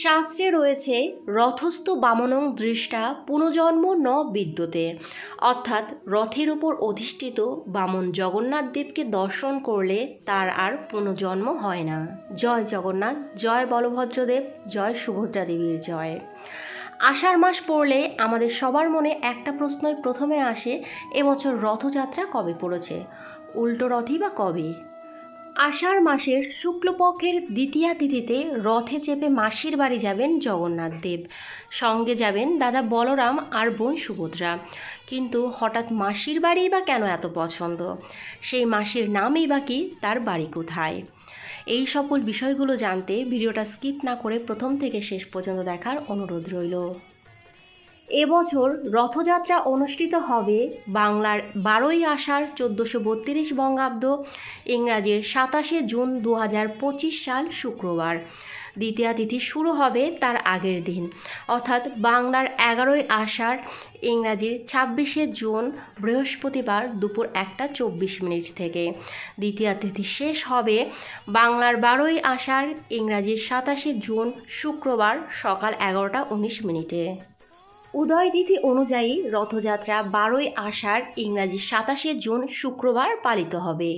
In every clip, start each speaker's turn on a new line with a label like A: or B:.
A: শাস্ত্রে রয়েছে রথস্থ বামনং দৃষ্টা পুনর্জন্ম ন বিদ্যতে, অর্থাৎ রথের উপর অধিষ্ঠিত বামন জগন্নাথ দেবকে দর্শন করলে তার আর পুনর্জন্ম হয় না। জয় জগন্নাথ, জয় বলভদ্রদেব, জয় সুভদ্রা দেবীর জয়। আষাঢ় মাস পড়লে আমাদের সবার মনে একটা প্রশ্নই প্রথমে আসে, এবছর রথযাত্রা কবে পড়েছে, উল্টো রথই বা কবে? আষাঢ় মাসের শুক্লপক্ষের দ্বিতীয়া তিথিতে রথে চেপে মাসির বাড়ি যাবেন জগন্নাথ দেব, সঙ্গে যাবেন দাদা বলরাম আর বোন সুভদ্রা। কিন্তু হঠাৎ মাসির বাড়িই বা কেন এত পছন্দ, সেই মাসির নামই বা কি, তার বাড়ি কোথায়? এই সকল বিষয়গুলো জানতে ভিডিওটা স্কিপ না করে প্রথম থেকে শেষ পর্যন্ত দেখার অনুরোধ রইল। এবছর রথযাত্রা অনুষ্ঠিত হবে বাংলার 12ই আষাঢ় 1432 বঙ্গাব্দ, ইংরাজির 27শে জুন 2025 সাল শুক্রবার। দ্বিতীয়া তিথি শুরু হবে তার আগের দিন, অর্থাৎ বাংলার 11ই আষাঢ়, ইংরাজির 26শে জুন বৃহস্পতিবার দুপুর 1:24 থেকে। দ্বিতীয়া তিথি শেষ হবে বাংলার 12ই আষাঢ়, ইংরাজির 27শে জুন শুক্রবার সকাল 11:19। উদয় তিথি অনুযায়ী রথযাত্রা 12ই আষাঢ়, ইংরাজি 27শে জুন শুক্রবার পালিত হবে।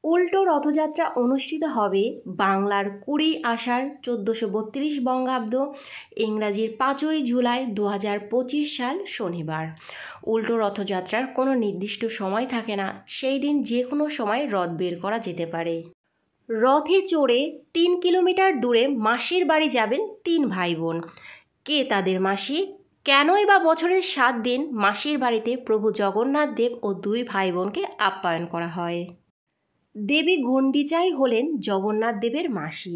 A: উল্টো রথযাত্রা অনুষ্ঠিত হবে বাংলার 20 আষাঢ় 1432 বঙ্গাব্দ, ইংরাজির 5ই জুলাই 2025 সাল শনিবার। উল্টো রথযাত্রার কোনো নির্দিষ্ট সময় থাকে না, সেই দিন যে কোনো সময় রথ বের করা যেতে পারে। রথে চড়ে 3 কিলোমিটার দূরে মাসির বাড়ি যাবেন 3 ভাই বোন। কে তাদের মাসি? কেনই বা বছরের 7 দিন মাসির বাড়িতে প্রভু জগন্নাথ দেব ও 2 ভাই বোনকে আপ্যায়ন করা হয়? দেবী গুন্ডিচাই হলেন জগন্নাথ দেবের মাসি।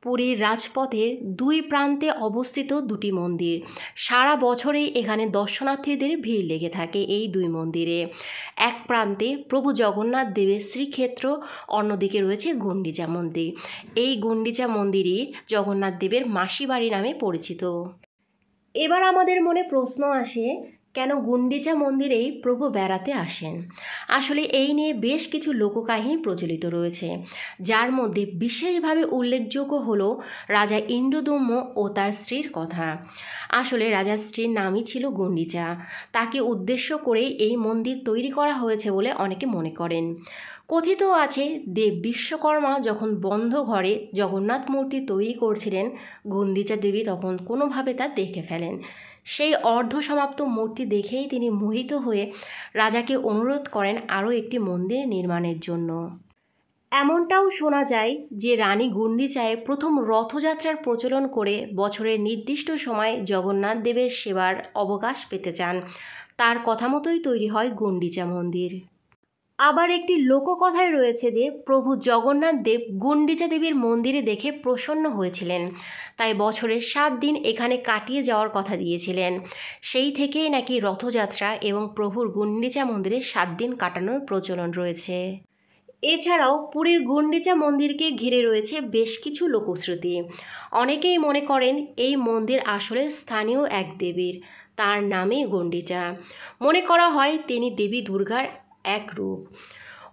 A: পুরীর রাজপথের 2 প্রান্তে অবস্থিত 2টি মন্দির। সারা বছরেই এখানে দর্শনার্থীদের ভিড় লেগে থাকে এই 2 মন্দিরে। এক প্রান্তে প্রভু জগন্নাথ দেবের শ্রীক্ষেত্র, অন্যদিকে রয়েছে গুন্ডিচা মন্দির। এই গুন্ডিচা মন্দিরই জগন্নাথ দেবের মাসি বাড়ি নামে পরিচিত। এবার আমাদের মনে প্রশ্ন আসে, কেন গুন্ডিচা মন্দিরেই প্রভু বেড়াতে আসেন? আসলে এই নিয়ে বেশ কিছু লোককাহিনী প্রচলিত রয়েছে, যার মধ্যে বিশেষভাবে উল্লেখযোগ্য হলো রাজা ইন্দ্রদম্য ও তার স্ত্রীর কথা। আসলে রাজার স্ত্রীর নামই ছিল গুন্ডিচা। তাকে উদ্দেশ্য করে এই মন্দির তৈরি করা হয়েছে বলে অনেকে মনে করেন। কথিত আছে, দেব বিশ্বকর্মা যখন বন্ধ ঘরে জগন্নাথ মূর্তি তৈরি করছিলেন, গুন্ডিচা দেবী তখন কোনোভাবে তা দেখে ফেলেন। সেই অর্ধসমাপ্ত মূর্তি দেখেই তিনি মোহিত হয়ে রাজাকে অনুরোধ করেন আরও একটি মন্দির নির্মাণের জন্য। এমনটাও শোনা যায় যে রানী গুন্ডিচায় প্রথম রথযাত্রার প্রচলন করে বছরের নির্দিষ্ট সময় জগন্নাথ দেবের সেবার অবকাশ পেতে চান। তার কথা মতোই তৈরি হয় গুন্ডিচা মন্দির। আবার একটি লোককথায় রয়েছে যে প্রভু জগন্নাথ দেব গুন্ডিচা দেবীর মন্দিরে দেখে প্রসন্ন হয়েছিলেন, তাই বছরের 7 দিন এখানে কাটিয়ে যাওয়ার কথা দিয়েছিলেন। সেই থেকেই নাকি রথযাত্রা এবং প্রভুর গুন্ডিচা মন্দিরে 7 দিন কাটানোর প্রচলন রয়েছে। এছাড়াও পুরীর গুন্ডিচা মন্দিরকে ঘিরে রয়েছে বেশ কিছু লোকশ্রুতি। অনেকেই মনে করেন এই মন্দির আসলে স্থানীয় এক দেবীর, তার নামই গুন্ডিচা। মনে করা হয় তিনি দেবী দুর্গার এক রূপ।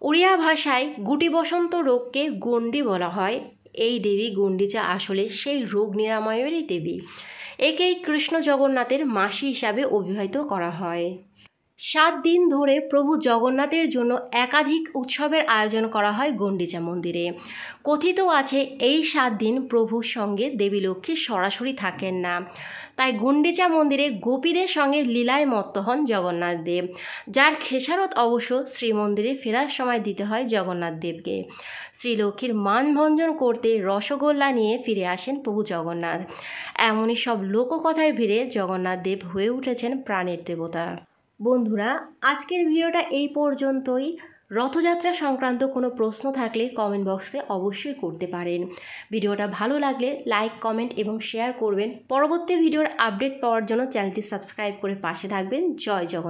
A: উড়িয়া ভাষায় গুটি বসন্ত রোগকে গণ্ডি বলা হয়। এই দেবী গুন্ডিচা আসলে সেই রোগ নিরাময়েরই দেবী। একেই কৃষ্ণ জগন্নাথের মাসি হিসাবে অভিহিত করা হয়। 7 দিন ধরে প্রভু জগন্নাথের জন্য একাধিক উৎসবের আয়োজন করা হয় গুন্ডিচা মন্দিরে। কথিত আছে এই 7 দিন প্রভুর সঙ্গে দেবী লক্ষ্মী সরাসরি থাকেন না, তাই গুন্ডিচা মন্দিরে গোপীদের সঙ্গে লীলায় মত্ত হন জগন্নাথ দেব, যার খেসারত অবশ্য শ্রীমন্দিরে ফেরার সময় দিতে হয় জগন্নাথ দেবকে। শ্রীলক্ষ্মীর মানভঞ্জন করতে রসগোল্লা নিয়ে ফিরে আসেন প্রভু জগন্নাথ। এমনই সব লোককথার ভিড়ে জগন্নাথ দেব হয়ে উঠেছেন প্রাণের দেবতা। বন্ধুরা, আজকের ভিডিওটা এই পর্যন্তই। রথযাত্রা সংক্রান্ত কোনো প্রশ্ন থাকলে কমেন্ট বক্সে অবশ্যই করতে পারেন। ভিডিওটা ভালো লাগলে লাইক, কমেন্ট এবং শেয়ার করবেন। পরবর্তী ভিডিওর আপডেট পাওয়ার জন্য চ্যানেলটি সাবস্ক্রাইব করে পাশে থাকবেন। জয় জগন্নাথ।